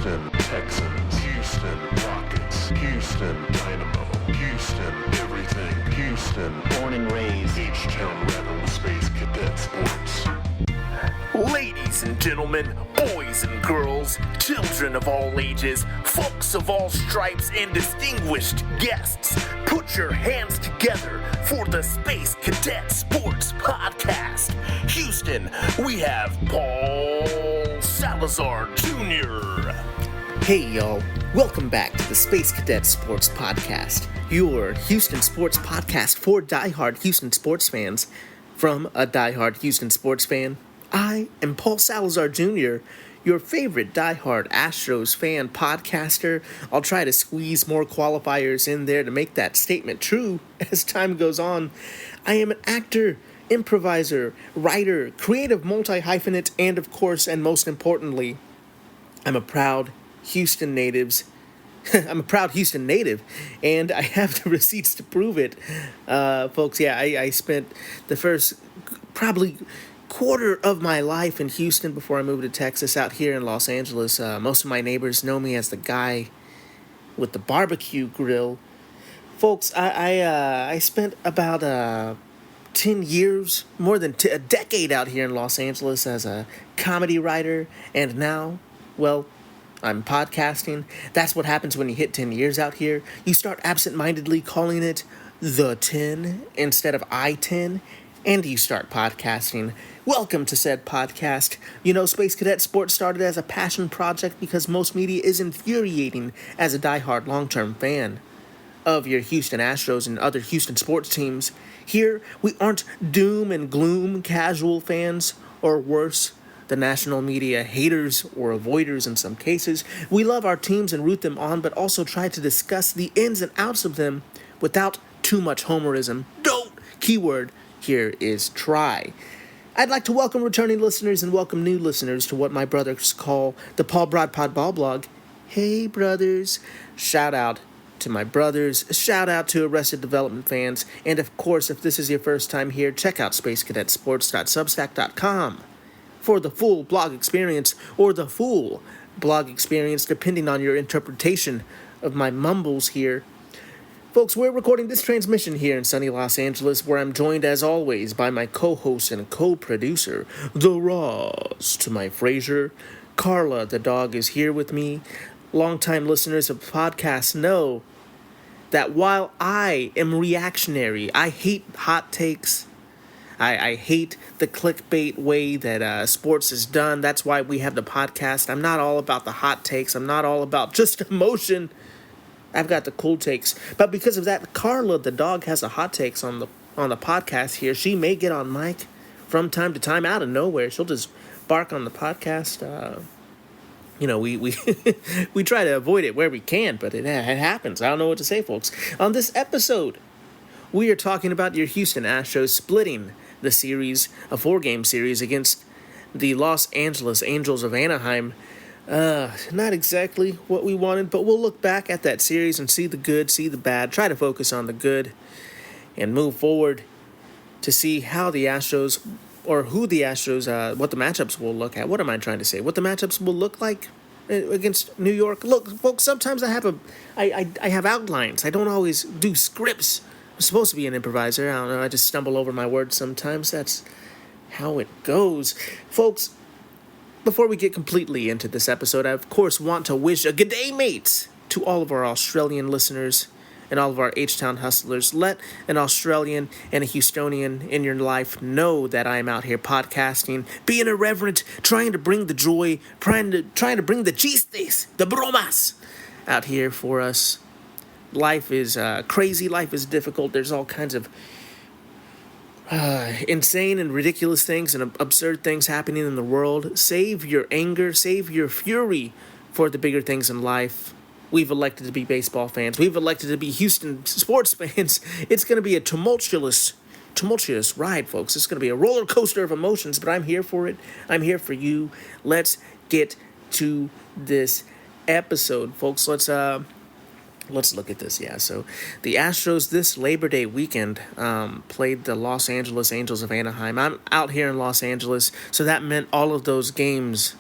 Houston Texans, Houston Rockets, Houston Dynamo, Houston everything, Houston born and raised, H-Town ran with Space Cadet Sports. Ladies and gentlemen, boys and girls, children of all ages, folks of all stripes, and distinguished guests, put your hands together for the Space Cadet Sports Podcast. Houston, we have Paul Salazar Jr. Hey y'all, welcome back to the Space Cadet Sports Podcast, your Houston sports podcast for diehard Houston sports fans. From a diehard Houston sports fan, I am Paul Salazar Jr., your favorite diehard Astros fan podcaster. I'll try to squeeze more qualifiers in there to make that statement true as time goes on. I am an actor, improviser, writer, creative multi-hyphenate, and of course, and most importantly, I'm a proud Houston native, and I have the receipts to prove it. Folks, I spent the first probably quarter of my life in Houston before I moved to Texas, out here in Los Angeles. Most of my neighbors know me as the guy with the barbecue grill. Folks, I spent about 10 years, more than a decade out here in Los Angeles as a comedy writer, and now, well, I'm podcasting. That's what happens when you hit 10 years out here. You start absent-mindedly calling it The 10 instead of I-10, and you start podcasting. Welcome to said podcast. You know, Space Cadet Sports started as a passion project because most media is infuriating as a diehard long-term fan of your Houston Astros and other Houston sports teams. Here, we aren't doom and gloom casual fans, or worse, the national media haters or avoiders in some cases. We love our teams and root them on, but also try to discuss the ins and outs of them without too much homerism. Don't! Keyword here is try. I'd like to welcome returning listeners and welcome new listeners to what my brothers call the Paul Broadpod Ball Blog. Hey, brothers. Shout out to my brothers. Shout out to Arrested Development fans. And of course, if this is your first time here, check out spacecadetsports.substack.com for the full blog experience, or the full blog experience, depending on your interpretation of my mumbles here. Folks, we're recording this transmission here in sunny Los Angeles, where I'm joined, as always, by my co-host and co-producer, the Ross to my Frazier. Carla, the dog, is here with me. Longtime listeners of podcasts know that while I am reactionary, I hate hot takes. I hate the clickbait way that sports is done. That's why we have the podcast. I'm not all about the hot takes. I'm not all about just emotion. I've got the cool takes. But because of that, Carla, the dog, has the hot takes on the podcast here. She may get on mic from time to time out of nowhere. She'll just bark on the podcast. We we try to avoid it where we can, but it happens. I don't know what to say, folks. On this episode, we are talking about your Houston Astros splitting the series, a 4-game series against the Los Angeles Angels of Anaheim. Not exactly what we wanted, but we'll look back at that series and see the good, see the bad, try to focus on the good, and move forward to see how the Astros, or who the Astros, what the matchups will look at. What am I trying to say? What the matchups will look like against New York. Look, folks, sometimes I have outlines. I don't always do scripts. I'm supposed to be an improviser. I don't know. I just stumble over my words sometimes. That's how it goes. Folks, before we get completely into this episode, I, of course, want to wish a good day, mates, to all of our Australian listeners and all of our H-Town hustlers. Let an Australian and a Houstonian in your life know that I am out here podcasting, being irreverent, trying to bring the joy, trying to bring the chistes, the bromas out here for us. Life is crazy. Life is difficult. There's all kinds of insane and ridiculous things and absurd things happening in the world. Save your anger, save your fury for the bigger things in life. We've elected to be baseball fans. We've elected to be Houston sports fans. It's going to be a tumultuous ride, folks. It's going to be a roller coaster of emotions, but I'm here for it. I'm here for you. Let's get to this episode, folks. Let's look at this. Yeah, so the Astros this Labor Day weekend played the Los Angeles Angels of Anaheim. I'm out here in Los Angeles, so that meant all of those games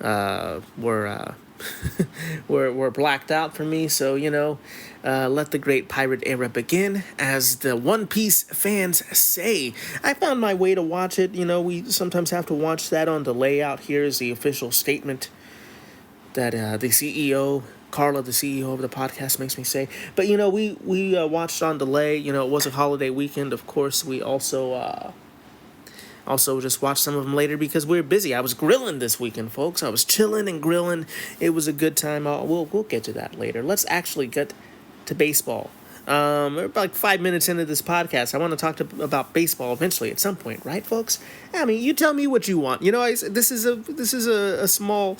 were were blacked out for me. So, let the great pirate era begin, as the One Piece fans say. I found my way to watch it. We sometimes have to watch that on delay out here, is the official statement that the CEO, Carla, the CEO of the podcast, makes me say. But, we watched on delay. It was a holiday weekend. Of course, we also just watched some of them later because we were busy. I was grilling this weekend, folks. I was chilling and grilling. It was a good time. We'll get to that later. Let's actually get to baseball. We're about like 5 minutes into this podcast. I want to talk about baseball eventually at some point, right, folks? I mean, you tell me what you want. This is a small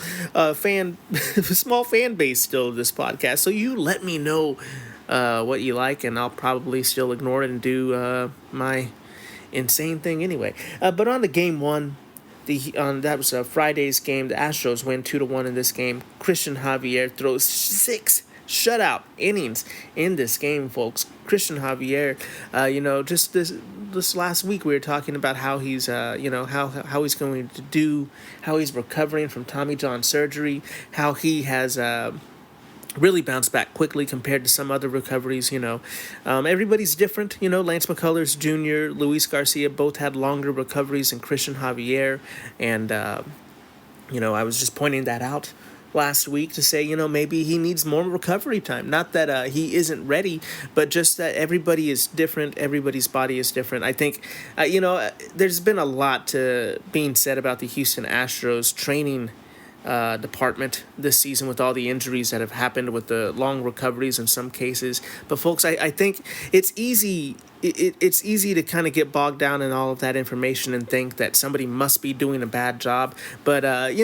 fan small fan base still of this podcast. So you let me know what you like, and I'll probably still ignore it and do my insane thing anyway. But on the game one, that was Friday's game. The Astros win 2-1 in this game. Christian Javier throws 6 shutout innings in this game, folks. Christian Javier, just this last week we were talking about how he's how he's going to do, how he's recovering from Tommy John surgery, how he has really bounced back quickly compared to some other recoveries. Everybody's different. Lance McCullers Jr., Luis Garcia both had longer recoveries than Christian Javier, and I was just pointing that out last week to say, maybe he needs more recovery time. Not that he isn't ready, but just that everybody is different. Everybody's body is different. I think, there's been a lot being said about the Houston Astros training department this season, with all the injuries that have happened, with the long recoveries in some cases. But folks, I think it's easy. It's easy to kind of get bogged down in all of that information and think that somebody must be doing a bad job. But, I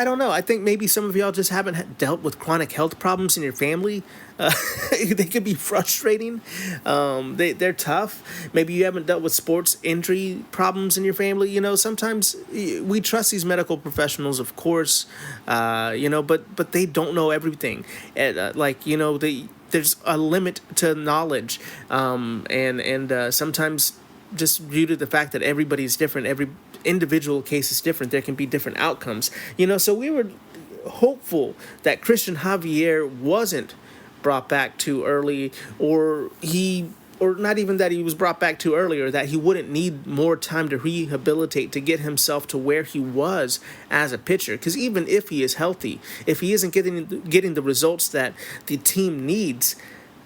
don't know. I think maybe some of y'all just haven't dealt with chronic health problems in your family. They could be frustrating. They're tough. Maybe you haven't dealt with sports injury problems in your family. Sometimes we trust these medical professionals, of course, but they don't know everything. There's a limit to knowledge, and sometimes, just due to the fact that everybody's different, every individual case is different, there can be different outcomes. So we were hopeful that Christian Javier wasn't brought back too early, or not even that he was brought back too early, or that he wouldn't need more time to rehabilitate to get himself to where he was as a pitcher. Because even if he is healthy, if he isn't getting the results that the team needs,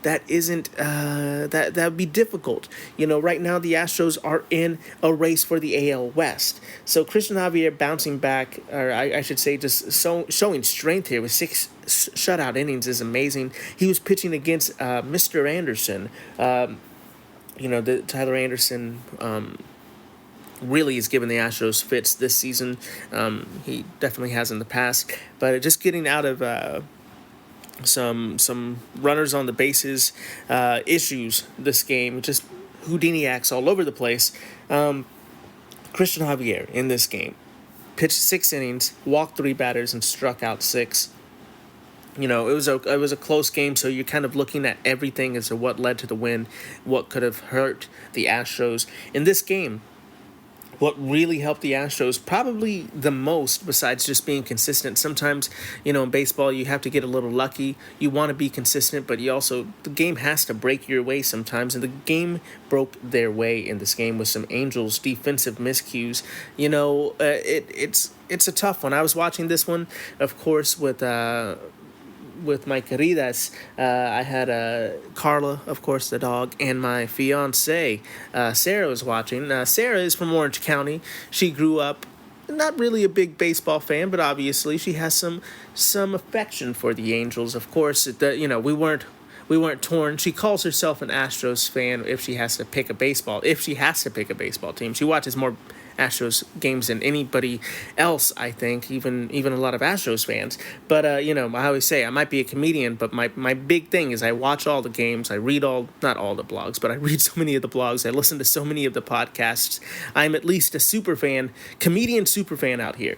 that isn't that would be difficult. Right now the Astros are in a race for the AL West. So Christian Javier bouncing back, or I should say, just showing strength here with 6 shutout innings is amazing. He was pitching against Mr. Anderson. The Tyler Anderson really has given the Astros fits this season. He definitely has in the past, but just getting out of some runners on the bases issues this game, just Houdiniacs all over the place. Christian Javier in this game pitched 6 innings, walked 3 batters, and struck out 6. It was a close game, so you're kind of looking at everything as to what led to the win, what could have hurt the Astros in this game. What really helped the Astros probably the most, besides just being consistent. Sometimes, in baseball, you have to get a little lucky. You want to be consistent, but the game has to break your way sometimes. And the game broke their way in this game with some Angels defensive miscues. It's a tough one. I was watching this one, of course, with my queridas. I had Carla, of course, the dog, and my fiance Sarah was watching. Sarah is from Orange County. She grew up not really a big baseball fan, but obviously she has some affection for the Angels. Of course, we weren't torn. She calls herself an Astros fan if she has to pick a baseball team. She watches more Astros games than anybody else, I think, even a lot of Astros fans. But, I always say I might be a comedian, but my big thing is I watch all the games. I read not all the blogs, but I read so many of the blogs. I listen to so many of the podcasts. I'm at least a comedian super fan out here.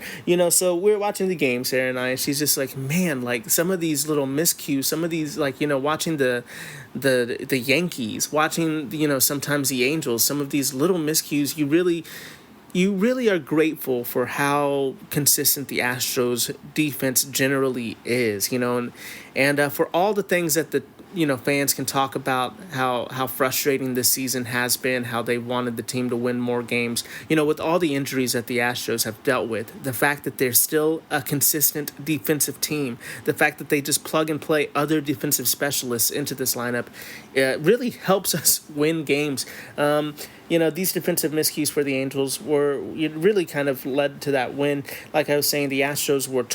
So we're watching the game, Sarah and I, and she's just like, man, like some of these little miscues, some of these, watching the Yankees, watching, sometimes the Angels, some of these little miscues, you really are grateful for how consistent the Astros defense generally is, and for all the things that the fans can talk about how frustrating this season has been, how they wanted the team to win more games. With all the injuries that the Astros have dealt with, the fact that they're still a consistent defensive team, the fact that they just plug and play other defensive specialists into this lineup, really helps us win games. These defensive miscues for the Angels it really kind of led to that win. Like I was saying, the Astros were The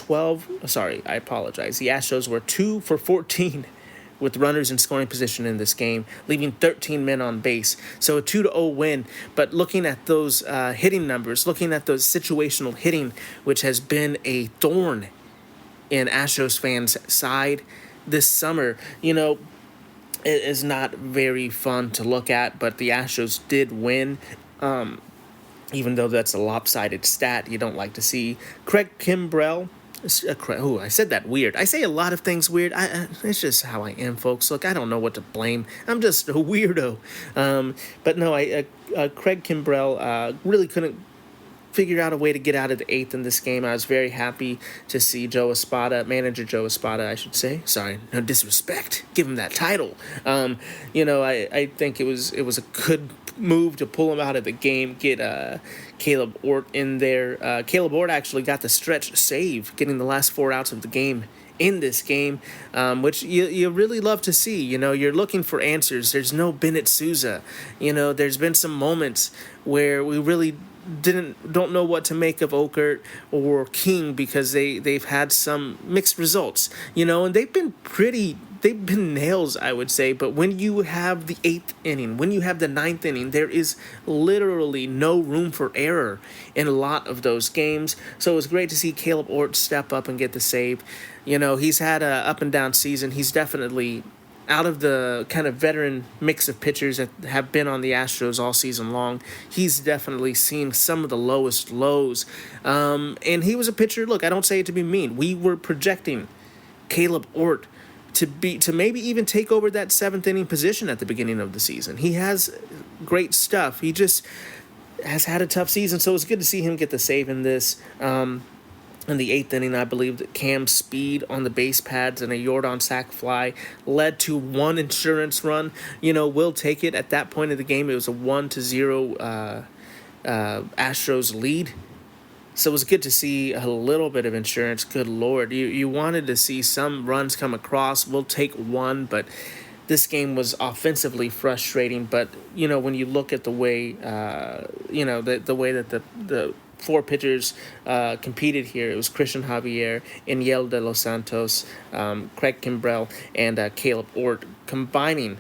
Astros were 2 for 14 with runners in scoring position in this game, leaving 13 men on base. So a 2-0 win. But looking at those hitting numbers, looking at those situational hitting, which has been a thorn in Astros fans' side this summer, it is not very fun to look at. But the Astros did win, even though that's a lopsided stat you don't like to see. Craig Kimbrell. I said that weird. I say a lot of things weird. It's just how I am, folks. Look, I don't know what to blame. I'm just a weirdo. But no, Craig Kimbrell really couldn't figure out a way to get out of the eighth in this game. I was very happy to see manager Joe Espada, I should say. Sorry, no disrespect. Give him that title. I think it was a good move to pull him out of the game, get Caleb Ort in there. Caleb Ort actually got the stretch save, getting the last 4 outs of the game in this game, which you really love to see. You're looking for answers. There's no Bennett Sousa. There's been some moments where we really don't know what to make of Okert or King because they've had some mixed results, and they've been nails, I would say. But when you have the 8th inning, when you have the 9th inning, there is literally no room for error in a lot of those games. So it was great to see Caleb Ort step up and get the save. He's had a up and down season. He's definitely out of the kind of veteran mix of pitchers that have been on the Astros all season long. He's definitely seen some of the lowest lows. And he was a pitcher. Look, I don't say it to be mean. We were projecting Caleb Ort to maybe even take over that 7th inning position at the beginning of the season. He has great stuff. He just has had a tough season, so it's good to see him get the save in this. In the 8th inning, I believe that Cam's speed on the base pads and a Yordan sac fly led to one insurance run. We'll take it. At that point of the game, it was a 1-0 Astros lead. So it was good to see a little bit of insurance. Good Lord. You wanted to see some runs come across. We'll take one, but this game was offensively frustrating. But, when you look at the way, the way that the 4 pitchers competed here, it was Christian Javier, Eniel de los Santos, Craig Kimbrell, and Caleb Ort combining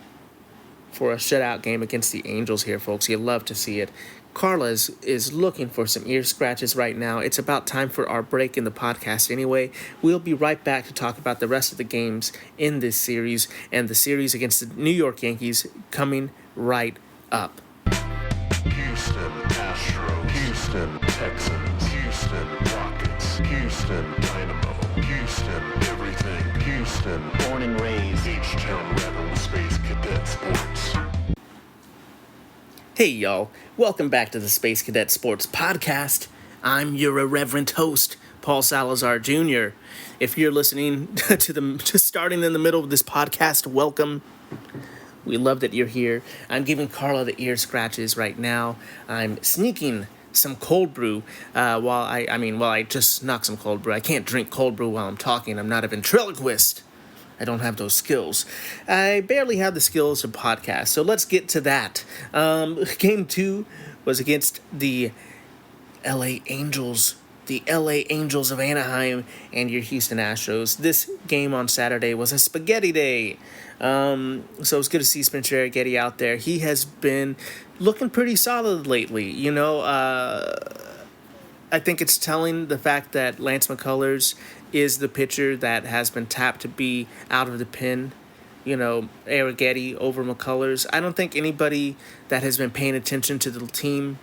for a shutout game against the Angels here, folks. You love to see it. Carla is looking for some ear scratches right now. It's about time for our break in the podcast anyway. We'll be right back to talk about the rest of the games in this series and the series against the New York Yankees coming right up. Houston Astros, Houston Texans, Houston Rockets, Houston Dynamo, Houston everything, Houston born and raised, H-Town Rebel Space Cadet Sports. Hey y'all, welcome back to the Space Cadet Sports Podcast. I'm your irreverent host, Paul Salazar Jr. If you're listening to starting in the middle of this podcast, welcome. We love that you're here. I'm giving Carla the ear scratches right now. I'm sneaking some cold brew while I just snuck some cold brew. I can't drink cold brew while I'm talking. I'm not a ventriloquist. I don't have those skills. I barely have the skills to podcast, so let's get to that. Game 2 was against the LA Angels. The LA Angels of Anaheim and your Houston Astros. This game on Saturday was a spaghetti day. So it's good to see Spencer Arrighetti out there. He has been looking pretty solid lately. I think it's telling the fact that Lance McCullers is the pitcher that has been tapped to be out of the pen. Arrighetti over McCullers. I don't think anybody that has been paying attention to the team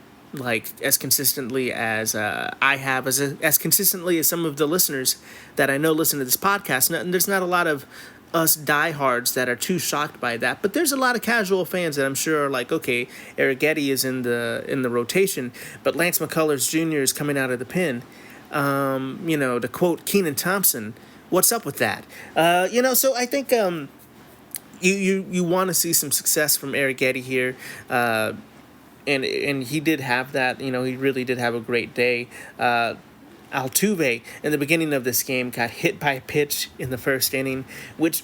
as consistently as I have, as consistently as some of the listeners that I know listen to this podcast. There's not a lot of us diehards that are too shocked by that, but there's a lot of casual fans that I'm sure are like, okay, Arrighetti is in the rotation, but Lance McCullers Jr. is coming out of the pen. To quote Keenan Thompson, what's up with that? So I think you want to see some success from Arrighetti here, and he did have that. He really did have a great day. Altuve in the beginning of this game got hit by a pitch in the first inning, which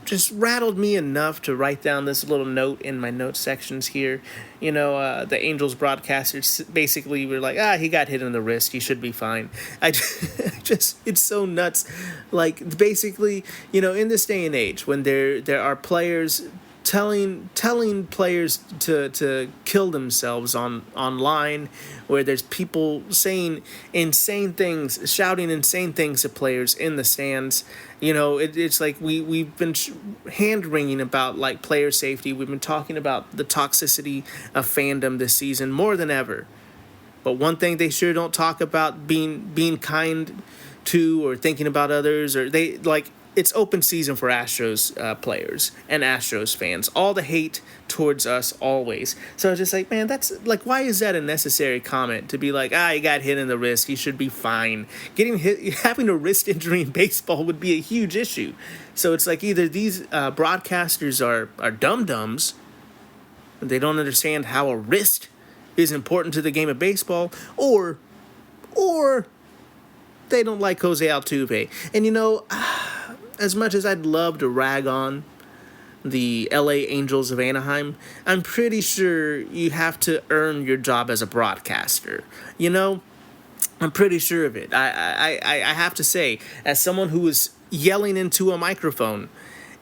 just rattled me enough to write down this little note in my note sections here. The Angels broadcasters basically were like, he got hit in the wrist, he should be fine. It's so nuts. Like, basically, in this day and age when there are players telling players to kill themselves online, where there's people saying insane things, shouting insane things to players in the stands. It's like we've been hand-wringing about like player safety. We've been talking about the toxicity of fandom this season more than ever. But one thing they sure don't talk about being kind to or thinking about others, or they like. It's open season for Astros players and Astros fans. All the hate towards us always. So I was just like, man, that's like, why is that a necessary comment to be like, he got hit in the wrist, he should be fine. Having a wrist injury in baseball would be a huge issue. So it's like either these broadcasters are dum-dums, they don't understand how a wrist is important to the game of baseball, or they don't like Jose Altuve. And as much as I'd love to rag on the LA Angels of Anaheim, I'm pretty sure you have to earn your job as a broadcaster. I'm pretty sure of it. I have to say, as someone who is yelling into a microphone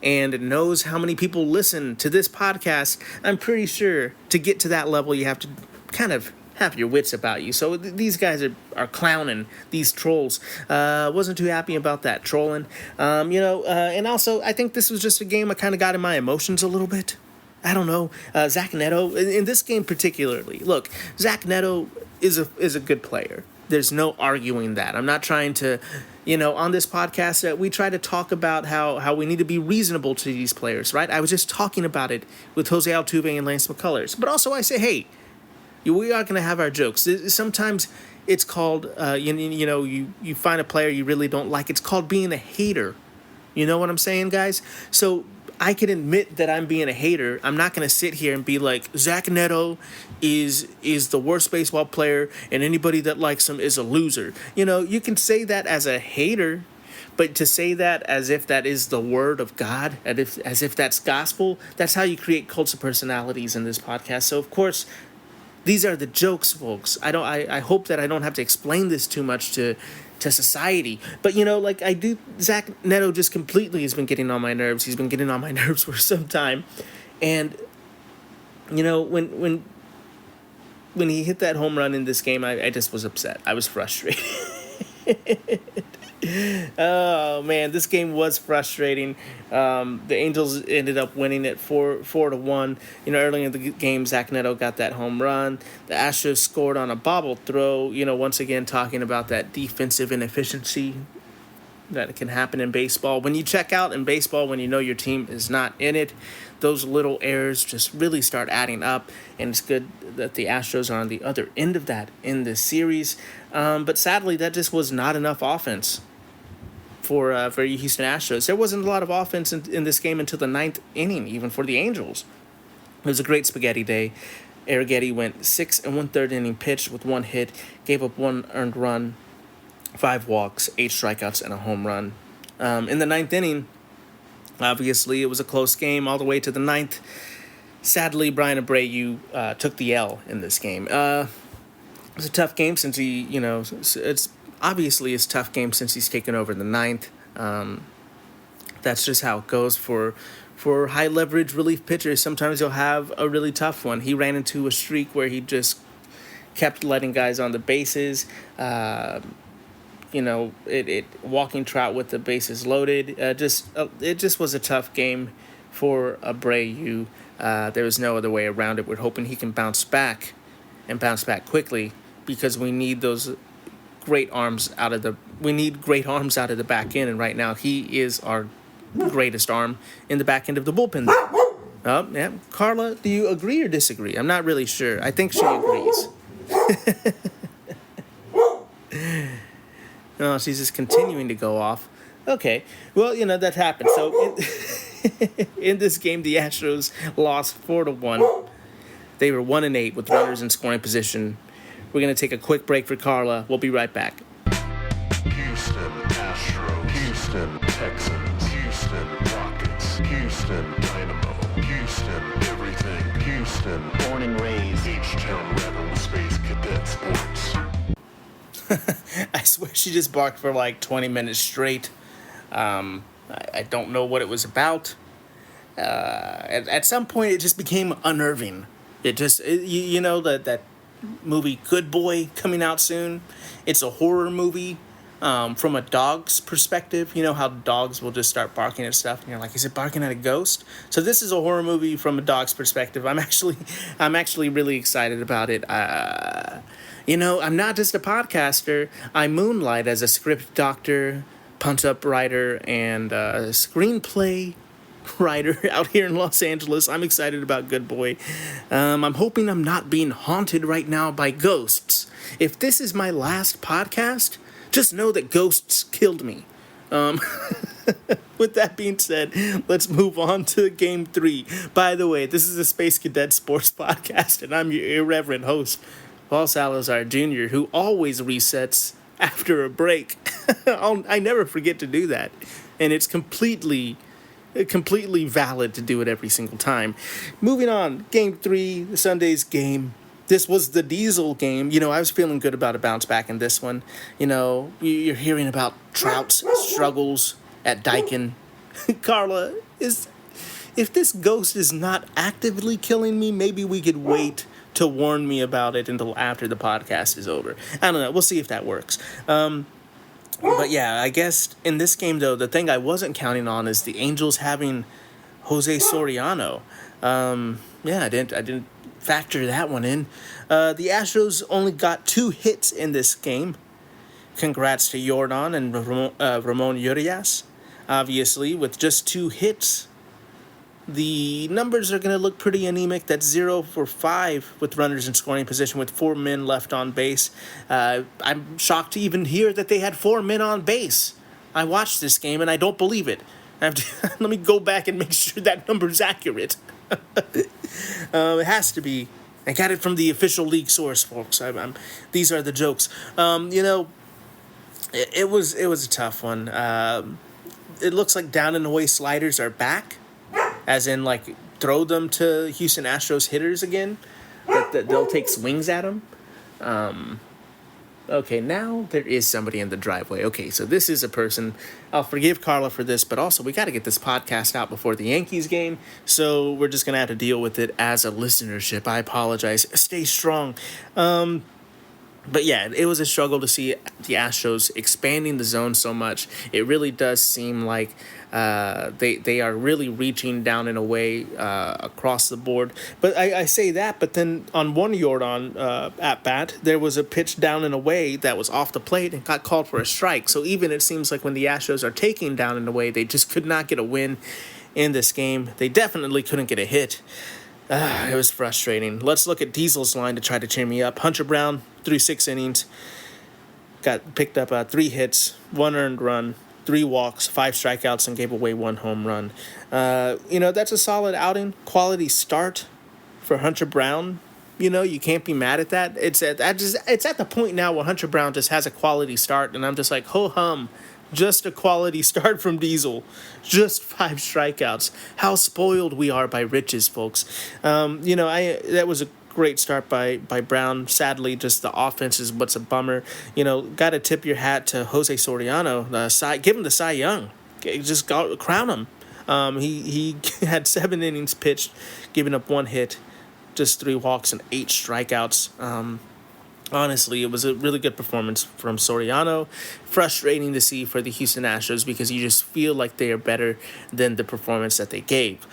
and knows how many people listen to this podcast, I'm pretty sure to get to that level, you have to kind of have your wits about you. So these guys are clowning, these trolls. Wasn't too happy about that trolling. And also I think this was just a game I kind of got in my emotions a little bit. I don't know. Zach Neto, in this game particularly, look, Zach Neto is a good player. There's no arguing that. I'm not trying to, on this podcast, we try to talk about how we need to be reasonable to these players, right? I was just talking about it with Jose Altuve and Lance McCullers. But also I say, hey, we are going to have our jokes. Sometimes it's called, you find a player you really don't like. It's called being a hater. You know what I'm saying, guys? So I can admit that I'm being a hater. I'm not going to sit here and be like, Zach Neto is the worst baseball player, and anybody that likes him is a loser. You can say that as a hater, but to say that as if that is the word of God, as if that's gospel, that's how you create cults of personalities in this podcast. So, of course, these are the jokes, folks. I hope that I don't have to explain this too much to society. But, I do, Zach Neto just completely has been getting on my nerves. He's been getting on my nerves for some time. And, when he hit that home run in this game, I just was upset. I was frustrated. Oh man, this game was frustrating. The Angels ended up winning it 4-1. Early in the game, Zach Neto got that home run. The Astros scored on a bobble throw. Once again talking about that defensive inefficiency that can happen in baseball. When you check out in baseball, when you know your team is not in it, those little errors just really start adding up, and it's good that the Astros are on the other end of that in this series. But sadly, that just was not enough offense for Houston Astros. There wasn't a lot of offense in this game until the ninth inning, even for the Angels. It was a great spaghetti day. Arrighetti went 6 1/3 inning pitch with 1 hit, gave up 1 earned run, 5 walks, 8 strikeouts, and a home run. In the ninth inning, obviously, it was a close game all the way to the ninth. Sadly, Brian Abreu took the L in this game. It was a tough game since he, it's obviously a tough game since he's taken over the ninth. That's just how it goes for high leverage relief pitchers. Sometimes you'll have a really tough one. He ran into a streak where he just kept letting guys on the bases. Walking Trout with the bases loaded. It just was a tough game for Abreu. There was no other way around it. We're hoping he can bounce back quickly, because we need those great arms out of the back end, and right now he is our greatest arm in the back end of the bullpen. Oh, yeah. Carla, do you agree or disagree? I'm not really sure. I think she agrees. Oh, she's just continuing to go off. Okay. Well, that happened. So in this game, the Astros lost 4-1. They were 1-8 with runners in scoring position. We're going to take a quick break for Carla. We'll be right back. Houston Astros, Houston Texans, Houston Rockets, Houston Dynamo, Houston everything, Houston born and raised, H-Town Rebel Space Cadet Sports. I swear she just barked for like 20 minutes straight. I don't know what it was about. At some point, it just became unnerving. That movie Good Boy coming out soon. It's a horror movie from a dog's perspective. You know how dogs will just start barking at stuff, and you're like, is it barking at a ghost? So this is a horror movie from a dog's perspective. I'm actually really excited about it. I'm not just a podcaster. I moonlight as a script doctor, punch-up writer, and screenplay writer out here in Los Angeles. I'm excited about Good Boy. I'm hoping I'm not being haunted right now by ghosts. If this is my last podcast, just know that ghosts killed me. With that being said, let's move on to Game 3. By the way, this is a Space Cadet Sports podcast, and I'm your irreverent host, Paul Salazar Jr., who always resets after a break. I never forget to do that, and it's completely valid to do it every single time. Moving on, Game 3, Sunday's game. This was the Diesel game. I was feeling good about a bounce back in this one. You're hearing about Trout's struggles at Daikin. Carla, if this ghost is not actively killing me, maybe we could wait to warn me about it until after the podcast is over. I don't know. We'll see if that works. But yeah, I guess in this game, though, the thing I wasn't counting on is the Angels having Jose Soriano. I didn't factor that one in. The Astros only got 2 hits in this game. Congrats to Jordan and Ramon Urias. Obviously, with just 2 hits, the numbers are going to look pretty anemic. That's 0 for 5 with runners in scoring position with 4 men left on base. I'm shocked to even hear that they had 4 men on base. I watched this game and I don't believe it. Let me go back and make sure that number's accurate. It has to be. I got it from the official league source, folks. These are the jokes. It was a tough one. It looks like down and away sliders are back. As in, like, throw them to Houston Astros hitters again. That they'll take swings at them. Okay, now there is somebody in the driveway. Okay, so this is a person. I'll forgive Carla for this, but also we got to get this podcast out before the Yankees game. So we're just going to have to deal with it as a listenership. I apologize. Stay strong. But yeah, it was a struggle to see the Astros expanding the zone so much. It really does seem like they are really reaching down in a way across the board. But I say that, but then on one Jordan at bat, there was a pitch down and away that was off the plate and got called for a strike. So even it seems like when the Astros are taking down and away, they just could not get a win in this game. They definitely couldn't get a hit. It was frustrating. Let's look at Diesel's line to try to cheer me up. Hunter Brown, through 6 innings, picked up 3 hits, 1 earned run, 3 walks, 5 strikeouts, and gave away 1 home run. That's a solid outing, quality start for Hunter Brown. You can't be mad at that. It's at the point now where Hunter Brown just has a quality start, and I'm just like, ho hum. Just a quality start from Diesel. Just 5 strikeouts. How spoiled we are by riches, folks. That was a great start by Brown. Sadly, just the offense is what's a bummer. Got to tip your hat to Jose Soriano. Give him the Cy Young. Just crown him. He had 7 innings pitched, giving up 1 hit, just 3 walks and 8 strikeouts. Honestly, it was a really good performance from Soriano. Frustrating to see for the Houston Astros because you just feel like they are better than the performance that they gave.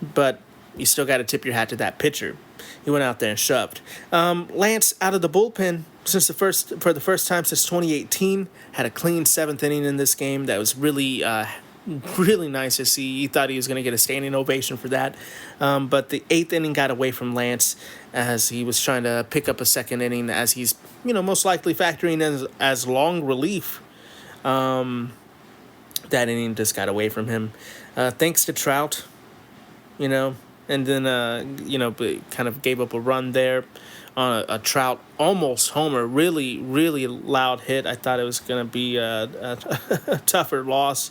But you still got to tip your hat to that pitcher. He went out there and shoved. Lance out of the bullpen for the first time since 2018. Had a clean 7th inning in this game. That was really really nice to see. He thought he was going to get a standing ovation for that. But the 8th inning got away from Lance as he was trying to pick up a second inning, as he's, most likely factoring in as long relief. That inning just got away from him. Thanks to Trout, and then, kind of gave up a run there on a Trout almost homer. Really, really loud hit. I thought it was going to be a tougher loss.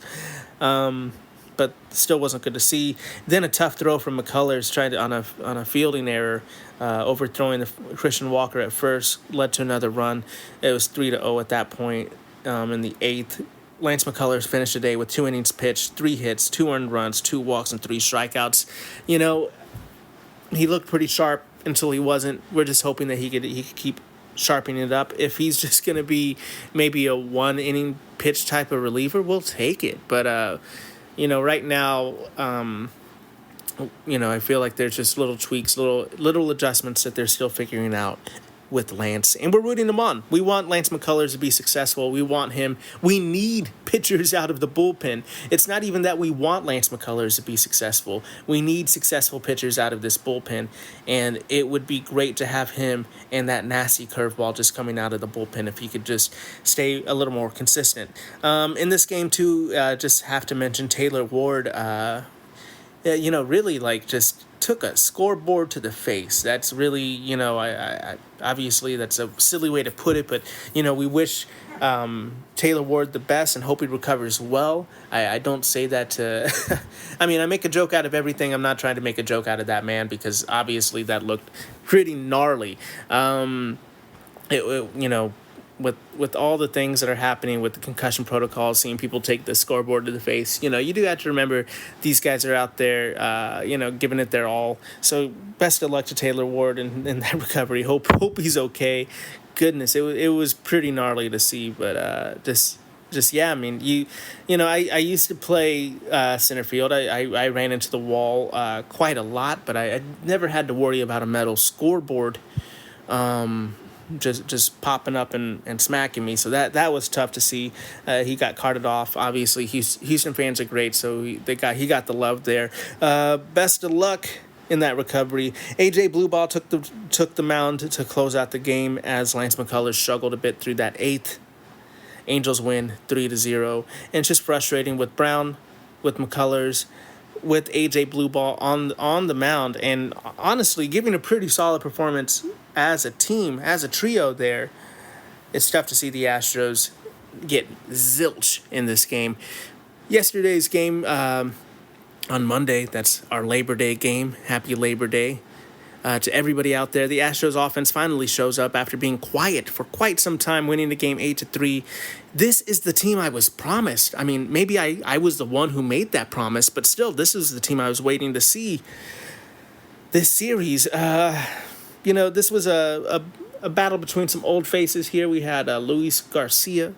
But still wasn't good to see. Then a tough throw from McCullers trying to on a fielding error, overthrowing Christian Walker at first, led to another run. It was 3-0 at that point. In the 8th, Lance McCullers finished the day with 2 innings pitched, 3 hits, 2 earned runs, 2 walks, and 3 strikeouts. He looked pretty sharp until he wasn't. We're just hoping that he could keep sharpening it up. If he's just going to be maybe a 1 inning pitch type of reliever, we'll take it. But right now, I feel like there's just little tweaks, little adjustments that they're still figuring out with Lance, and we're rooting him on. We want Lance McCullers to be successful. We want him. We need pitchers out of the bullpen. It's not even that we want Lance McCullers to be successful. We need successful pitchers out of this bullpen, and it would be great to have him and that nasty curveball just coming out of the bullpen if he could just stay a little more consistent. In this game, too, just have to mention Taylor Ward, really just took a scoreboard to the face. That's really, I obviously that's a silly way to put it, but, we wish Taylor Ward the best and hope he recovers well. I don't say that to, I make a joke out of everything. I'm not trying to make a joke out of that man because obviously that looked pretty gnarly. With all the things that are happening with the concussion protocol, seeing people take the scoreboard to the face, you do have to remember these guys are out there, giving it their all. So best of luck to Taylor Ward in that recovery. Hope he's okay. Goodness, it was pretty gnarly to see, but I used to play center field. I ran into the wall quite a lot, but I never had to worry about a metal scoreboard. Just popping up and smacking me. So that was tough to see. He got carted off. Obviously, Houston fans are great, so he got the love there. Best of luck in that recovery. AJ Blueball took the mound to close out the game as Lance McCullers struggled a bit through that 8th. Angels win 3-0. And it's just frustrating with Brown, with McCullers, with AJ Blueball on the mound, and honestly giving a pretty solid performance as a team, as a trio there. It's tough to see the Astros get zilch in this game. Yesterday's game on Monday, that's our Labor Day game. Happy Labor Day. To everybody out there, the Astros offense finally shows up after being quiet for quite some time, winning the game 8-3. This is the team I was promised. Maybe I was the one who made that promise, but still, this is the team I was waiting to see this series. This was a battle between some old faces here. We had Luis Garcia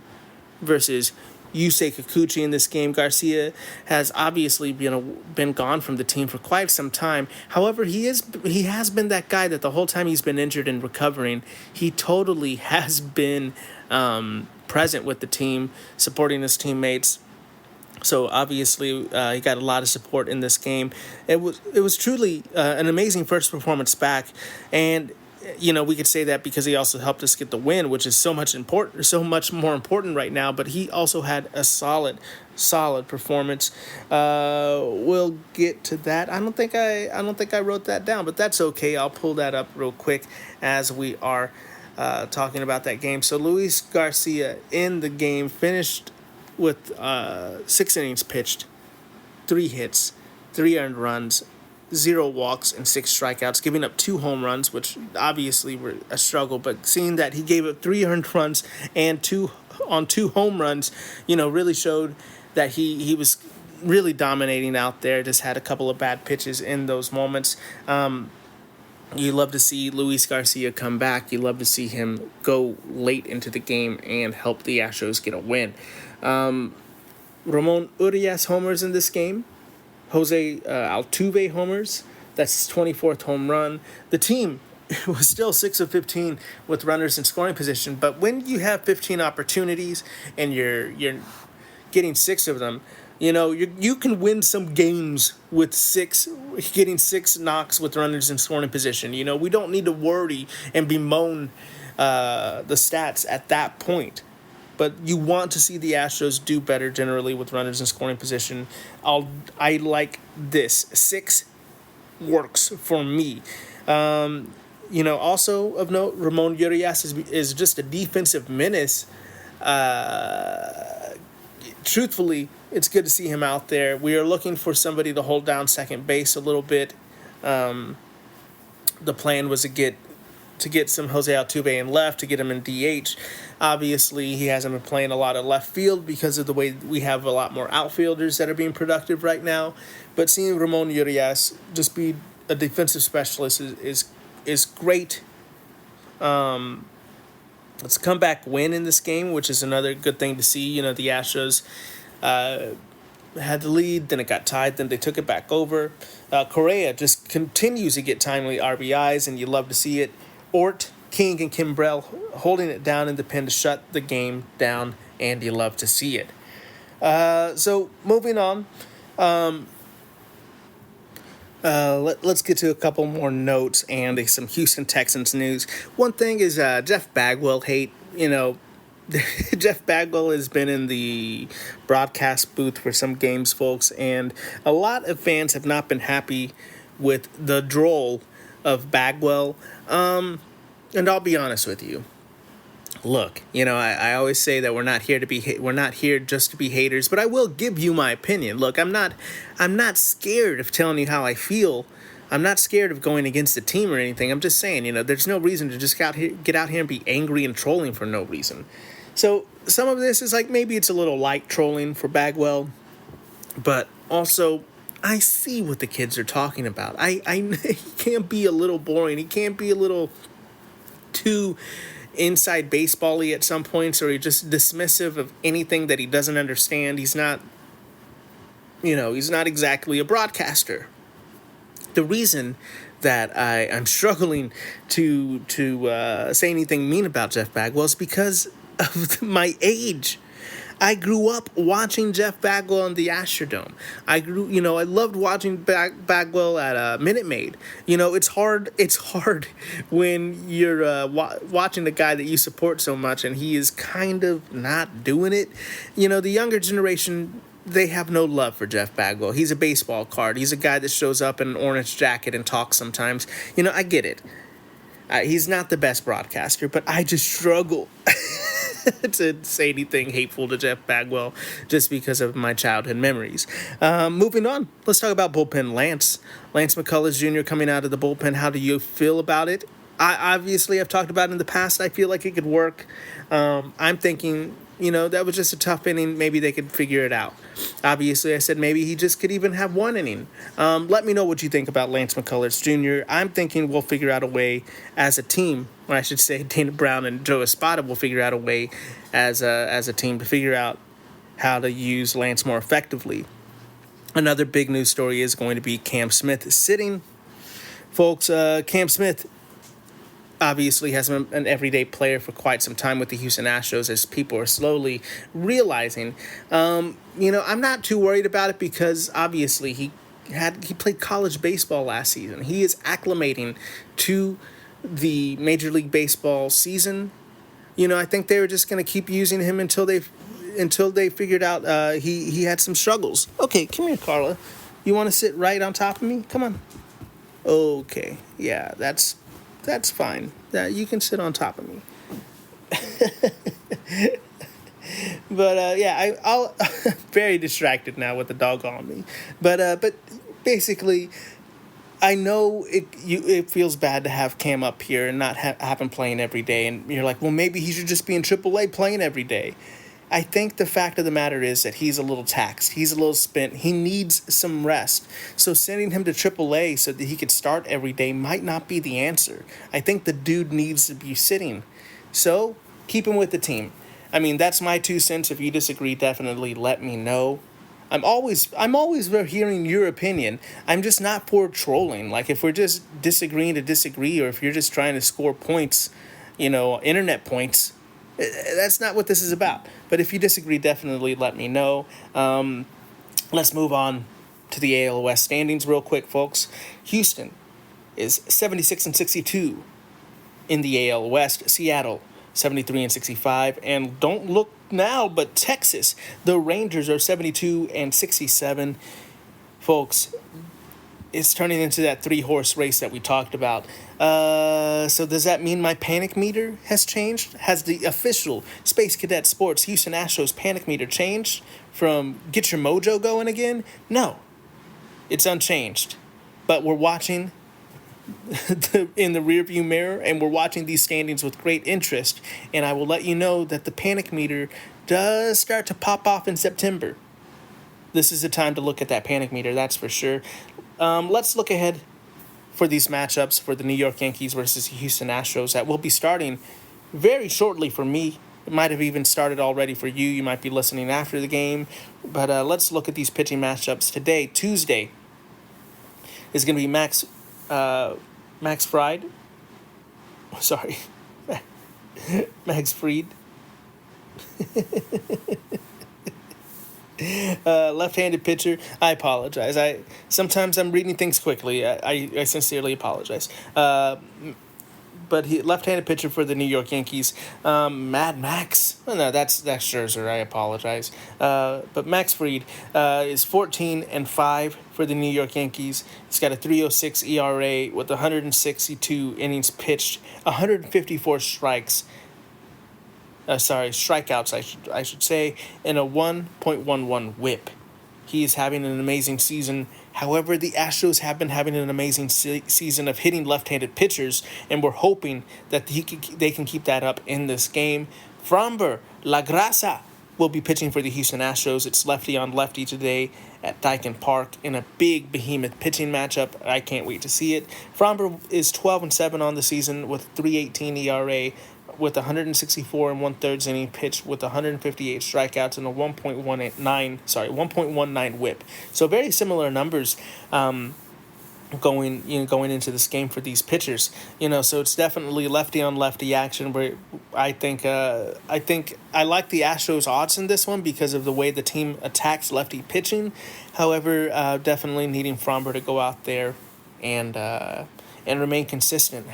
versus Yusei Kikuchi in this game. Garcia has obviously been gone from the team for quite some time. However, he has been that guy that the whole time he's been injured and recovering, he totally has been present with the team, supporting his teammates. So obviously, he got a lot of support in this game. It was truly an amazing first performance back, and we could say that because he also helped us get the win, which is so much more important right now. But he also had a solid performance. We'll get to that. I don't think I wrote that down, but that's okay. I'll pull that up real quick as we are talking about that game. So Luis Garcia in the game finished with 6 innings pitched, 3 hits, 3 earned runs, 0 walks, and 6 strikeouts, giving up 2 home runs, which obviously were a struggle. But seeing that he gave up 3 earned runs and 2 home runs, really showed that he was really dominating out there. Just had a couple of bad pitches in those moments. You love to see Luis Garcia come back. You love to see him go late into the game and help the Astros get a win. Ramon Urias homers in this game. Jose Altuve homers. That's his 24th home run. The team was still 6 of 15 with runners in scoring position. But when you have 15 opportunities and you're getting 6 of them, You can win some games with getting 6 knocks with runners in scoring position. We don't need to worry and bemoan the stats at that point. But you want to see the Astros do better generally with runners in scoring position. I like this. 6 works for me. Also of note, Ramon Urias is just a defensive menace. Truthfully, it's good to see him out there. We are looking for somebody to hold down second base a little bit. The plan was to get some Jose Altuve in left, to get him in DH. Obviously, he hasn't been playing a lot of left field because of the way we have a lot more outfielders that are being productive right now. But seeing Ramon Urias just be a defensive specialist is great. Let's come back win in this game, which is another good thing to see. The Astros had the lead, then it got tied, then they took it back over. Correa just continues to get timely RBIs, and you love to see it. Ort, King, and Kimbrell holding it down in the pen to shut the game down, and you love to see it. So moving on. Let's get to a couple more notes and some Houston Texans news. One thing is Jeff Bagwell hate. Jeff Bagwell has been in the broadcast booth for some games, folks, and a lot of fans have not been happy with the drawl of Bagwell. And I'll be honest with you. Look, I always say that we're not here just to be haters, but I will give you my opinion. Look, I'm not scared of telling you how I feel. I'm not scared of going against the team or anything. I'm just saying, there's no reason to just get out here and be angry and trolling for no reason. So some of this is like maybe it's a little light trolling for Bagwell, but also I see what the kids are talking about. He can't be a little boring. He can't be a little too inside baseball-y at some points, or he's just dismissive of anything that he doesn't understand. He's not exactly a broadcaster. The reason that I'm struggling to say anything mean about Jeff Bagwell is because of my age. I grew up watching Jeff Bagwell in the Astrodome. I loved watching Bagwell at Minute Maid. It's hard when you're watching the guy that you support so much and he is kind of not doing it. The younger generation, they have no love for Jeff Bagwell. He's a baseball card. He's a guy that shows up in an orange jacket and talks sometimes. I get it. He's not the best broadcaster, but I just struggle to say anything hateful to Jeff Bagwell just because of my childhood memories. Moving on, let's talk about bullpen Lance McCullers Jr. coming out of the bullpen. How do you feel about it? I've talked about it in the past. I feel like it could work. I'm thinking, that was just a tough inning. Maybe they could figure it out. Obviously, I said maybe he just could even have one inning. Let me know what you think about Lance McCullers Jr. I'm thinking we'll figure out a way as a team, or I should say Dana Brown and Joe Espada will figure out a way as a team to figure out how to use Lance more effectively. Another big news story is going to be Cam Smith sitting. Folks, Cam Smith obviously has been an everyday player for quite some time with the Houston Astros, as people are slowly realizing. I'm not too worried about it because obviously he played college baseball last season. He is acclimating to the Major League Baseball season. I think they were just going to keep using him until they figured out he had some struggles. Okay, come here, Carla. You want to sit right on top of me? Come on. Okay, yeah, that's fine. You can sit on top of me. But I'll very distracted now with the dog on me. But basically, I know it feels bad to have Cam up here and not have him playing every day. And you're like, well, maybe he should just be in AAA playing every day. I think the fact of the matter is that he's a little taxed. He's a little spent. He needs some rest. So sending him to AAA so that he could start every day might not be the answer. I think the dude needs to be sitting. So keep him with the team. I mean, that's my 2 cents. If you disagree, definitely let me know. I'm always hearing your opinion. I'm just not for trolling. Like if we're just disagreeing to disagree, or if you're just trying to score points, internet points, that's not what this is about. But if you disagree, definitely let me know. Let's move on to the AL West standings real quick, folks. Houston is 76 and 62 in the AL West. Seattle 73 and 65, and don't look now, but Texas, the Rangers are 72 and 67. Folks, it's turning into that 3-horse race that we talked about. So does that mean my panic meter has changed? Has the official Space Cadet Sports Houston Astros panic meter changed from get your mojo going again? No, it's unchanged. But we're watching in the rearview mirror, and we're watching these standings with great interest. And I will let you know that the panic meter does start to pop off in September. This is the time to look at that panic meter, that's for sure. Let's look ahead for these matchups for the New York Yankees versus the Houston Astros that will be starting very shortly for me. It might have even started already for you. You might be listening after the game. But let's look at these pitching matchups today. Tuesday is going to be Max Fried. Sorry. Max Fried. Left-handed pitcher. I apologize. Sometimes I'm reading things quickly. I sincerely apologize. But left-handed pitcher for the New York Yankees. Mad Max. Oh, no, that's Scherzer. I apologize. But Max Fried is 14 and 5 for the New York Yankees. He's got a 3.06 ERA with 162 innings pitched, 154 strikeouts, I should say, and a 1.11 WHIP. He is having an amazing season. However, the Astros have been having an amazing season of hitting left-handed pitchers, and we're hoping that they can keep that up in this game. Framber La Grasa will be pitching for the Houston Astros. It's lefty on lefty today at Daikin Park in a big behemoth pitching matchup. I can't wait to see it. Framber is 12 and 7 on the season with 3.18 ERA. With 164 and 1/3 inning pitched with 158 strikeouts and a 1.19 WHIP. So very similar numbers going into this game for these pitchers. So it's definitely lefty on lefty action. Where I think I like the Astros odds in this one because of the way the team attacks lefty pitching. However, definitely needing Framber to go out there and remain consistent.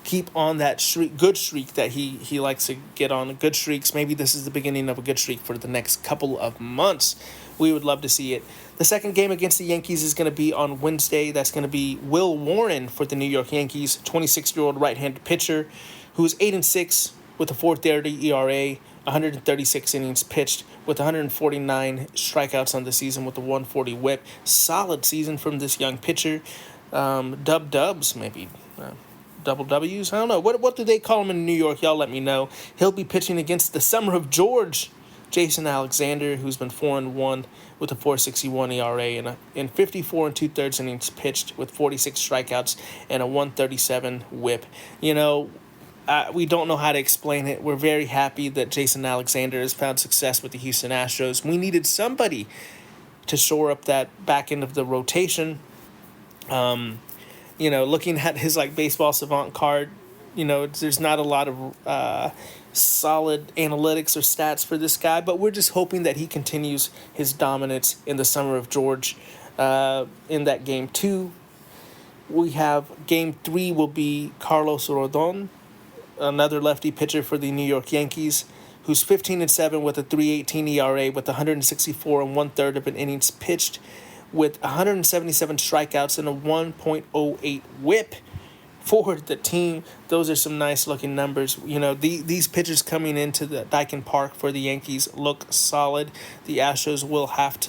Keep on that good streak that he likes to get on. Good streaks. Maybe this is the beginning of a good streak for the next couple of months. We would love to see it. The second game against the Yankees is going to be on Wednesday. That's going to be Will Warren for the New York Yankees, 26-year-old right-handed pitcher who's 8 and 6 with a 4.30 ERA, 136 innings pitched with 149 strikeouts on the season with a 140 WHIP. Solid season from this young pitcher. Dubs maybe. Double W's? I don't know. What do they call him in New York? Y'all let me know. He'll be pitching against the Summer of George, Jason Alexander, who's been 4-1 with a 4.61 ERA and 54 and 2/3 innings pitched with 46 strikeouts and a 137 WHIP. We don't know how to explain it. We're very happy that Jason Alexander has found success with the Houston Astros. We needed somebody to shore up that back end of the rotation. Looking at his baseball savant card, there's not a lot of solid analytics or stats for this guy, but we're just hoping that he continues his dominance in the Summer of George. In that game 2, we have game 3 will be Carlos Rodon, another lefty pitcher for the New York Yankees, who's 15 and 7 with a 3.18 ERA with 164 and 1/3 of an innings pitched, with 177 strikeouts and a 1.08 WHIP for the team. Those are some nice-looking numbers. These pitchers coming into the Daikin Park for the Yankees look solid. The Astros will have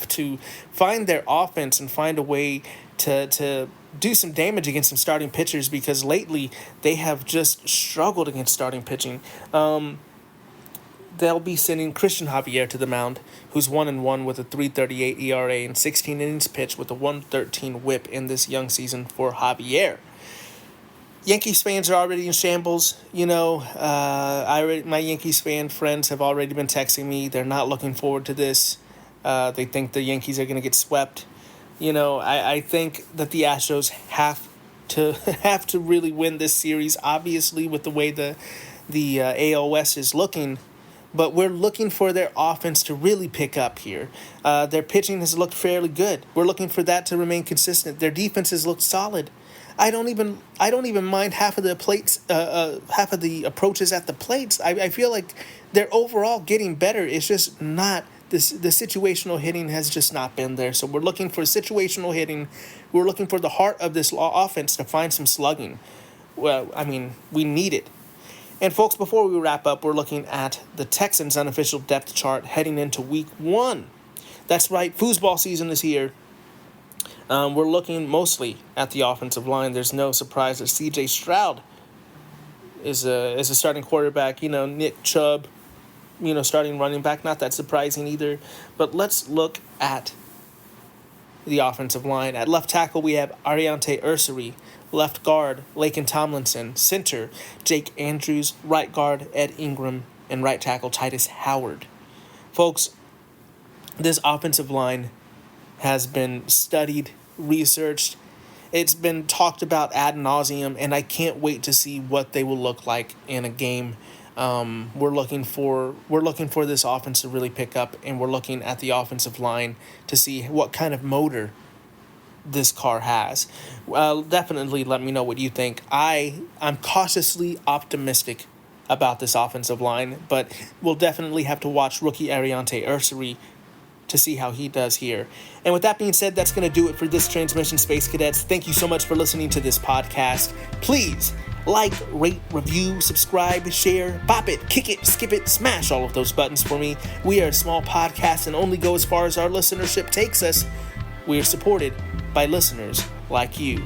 to find their offense and find a way to do some damage against some starting pitchers because lately they have just struggled against starting pitching. They'll be sending Christian Javier to the mound, who's 1-1 with a 3.38 ERA and 16 innings pitched with a 113 WHIP in this young season for Javier. Yankees fans are already in shambles. My Yankees fan friends have already been texting me. They're not looking forward to this. They think the Yankees are going to get swept. I think that the Astros have to really win this series. Obviously, with the way the AL West is looking. but we're looking for their offense to really pick up here. Their pitching has looked fairly good. We're looking for that to remain consistent. Their defense has looked solid. I don't even mind half of the approaches at the plates. I feel like they're overall getting better. It's just not the situational hitting has just not been there. So we're looking for situational hitting. We're looking for the heart of this offense to find some slugging. Well, I mean, we need it. And folks, before we wrap up, we're looking at the Texans' unofficial depth chart heading into Week 1. That's right, foosball season is here. We're looking mostly at the offensive line. There's no surprise that C.J. Stroud is a starting quarterback. Nick Chubb, starting running back. Not that surprising either. But let's look at the offensive line. At left tackle, we have Ariante Ursary. Left guard, Laken Tomlinson. Center, Jake Andrews. Right guard, Ed Ingram. And right tackle, Titus Howard. Folks, this offensive line has been studied, researched. It's been talked about ad nauseum, and I can't wait to see what they will look like in a game. We're looking for this offense to really pick up, and we're looking at the offensive line to see what kind of motor this car has. Definitely let me know what you think. I'm cautiously optimistic about this offensive line, but we'll definitely have to watch rookie Ariante Ursary to see how he does here. And with that being said, that's going to do it for this transmission, Space Cadets. Thank you so much for listening to this podcast. Please like, rate, review, subscribe, share, bop it, kick it, skip it, smash all of those buttons for me. We are a small podcast and only go as far as our listenership takes us. We are supported by listeners like you.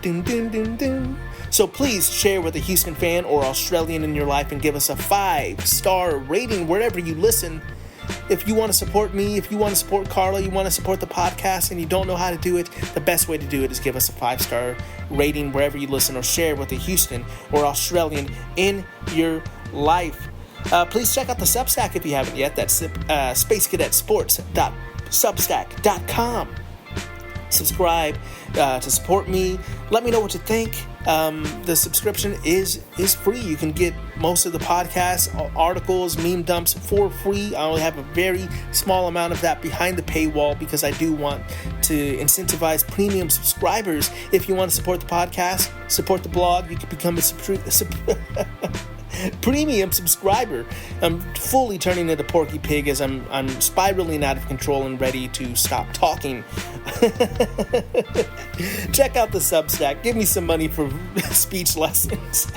Dun, dun, dun, dun. So please share with a Houston fan or Australian in your life and give us a 5-star rating wherever you listen. If you want to support me, if you want to support Carla, you want to support the podcast and you don't know how to do it, the best way to do it is give us a 5-star rating wherever you listen or share with a Houston or Australian in your life. Please check out the Substack if you haven't yet. That's spacecadetsports.substack.com. Subscribe to support me. Let me know what you think. The subscription is free. You can get most of the podcasts, articles, meme dumps for free. I only have a very small amount of that behind the paywall because I do want to incentivize premium subscribers. If you want to support the podcast, support the blog, you can become a premium subscriber. I'm fully turning into Porky Pig as I'm spiraling out of control and ready to stop talking. Check out the Substack. Give me some money for speech lessons.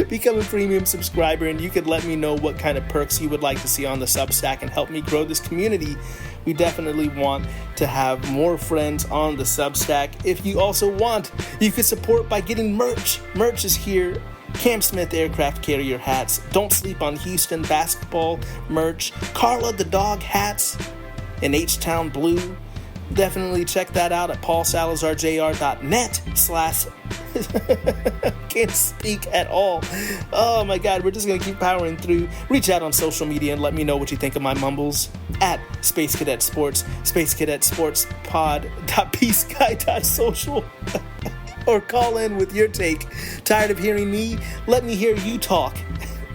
Become a premium subscriber and you could let me know what kind of perks you would like to see on the Substack and help me grow this community. We definitely want to have more friends on the Substack. If you also want, you could support by getting merch. Merch is here. Cam Smith aircraft carrier hats, Don't Sleep on Houston basketball merch, Carla the dog hats in H-Town blue. Definitely check that out at paulsalazarjr.net/ can't speak at all. Oh my god, we're just gonna keep powering through. Reach out on social media and let me know what you think of my mumbles at Space Cadet Sports, Space Cadet Sports pod.psky.social. Or call in with your take. Tired of hearing me? Let me hear you talk.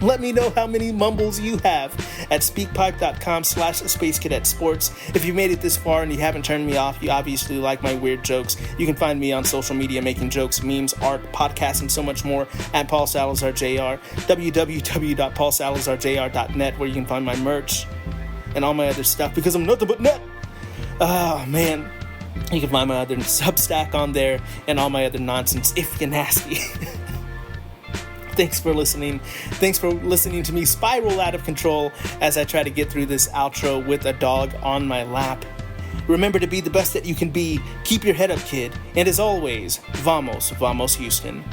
Let me know how many mumbles you have at speakpipe.com/Space Cadet Sports. If you made it this far and you haven't turned me off, you obviously like my weird jokes. You can find me on social media making jokes, memes, art, podcasts, and so much more at Paul Salazar Jr. www.paulsalazarjr.net, where you can find my merch and all my other stuff because I'm nothing but net. Oh man. You can find my other Substack on there and all my other nonsense if you're nasty. Thanks for listening. Thanks for listening to me spiral out of control as I try to get through this outro with a dog on my lap. Remember to be the best that you can be. Keep your head up, kid. And as always, vamos, vamos, Houston.